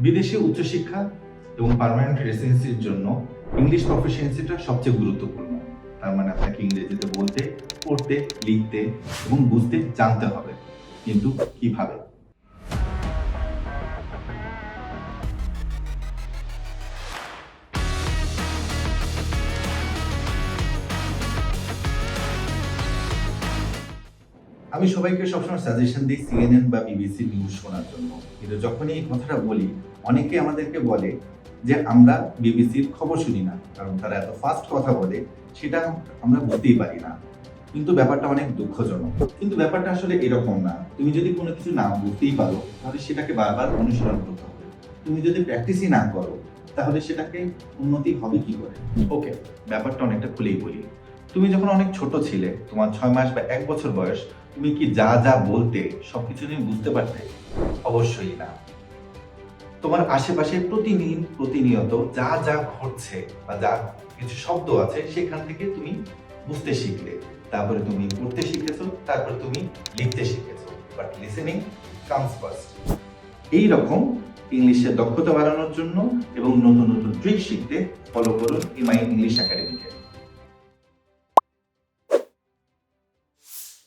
বিদেশে উচ্চশিক্ষা এবং পার্মানেন্ট রেসিডেন্সির জন্য ইংলিশ প্রফিসিয়েন্সিটা সবচেয়ে গুরুত্বপূর্ণ। তার মানে আপনাকে ইংরেজিতে বলতে, পড়তে, লিখতে এবং বুঝতে জানতে হবে। কিন্তু কিভাবে? আমি সবাইকে সবসময় সাজেশন দিই সিএনএন বা বিবিসি নিউজ শোনার জন্য। কিন্তু যখনই এই কথাটা বলি, অনেকে আমাদেরকে বলে যে আমরা বিবিসির খবর শুনি না, কারণ তারা এত ফাস্ট কথা বলে সেটা আমরা বুঝতেই পারি না। কিন্তু ব্যাপারটা অনেক দুঃখজনক। কিন্তু ব্যাপারটা আসলে এরকম না। তুমি যদি কোনো কিছু না বুঝতেই পারো, তাহলে সেটাকে বারবার অনুশীলন করতে হবে। তুমি যদি প্র্যাকটিসই না করো, তাহলে সেটাকে উন্নতি হবে কি করে? ওকে, ব্যাপারটা অনেকটা খুলেই বলি। তুমি যখন অনেক ছোট ছিলে, তোমার 6 মাস বা 1 বছর বয়স, তুমি কি যা যা বলতে সবকিছু তুমি বুঝতে পারতে? অবশ্যই না। তোমার আশেপাশে প্রতিনিয়ত যা যা ঘটছে বা যা কিছু শব্দ আছে সেখান থেকে তুমি বুঝতে শিখলে, তারপরে তুমি পড়তে শিখেছো, তারপরে তুমি লিখতে শিখেছো। But listening comes first. এই রকম ইংলিশের দক্ষতা বাড়ানোর জন্য এবং নতুন নতুন ট্রিক শিখতে ফলো করুন ইমাই ইংলিশ একাডেমিকে।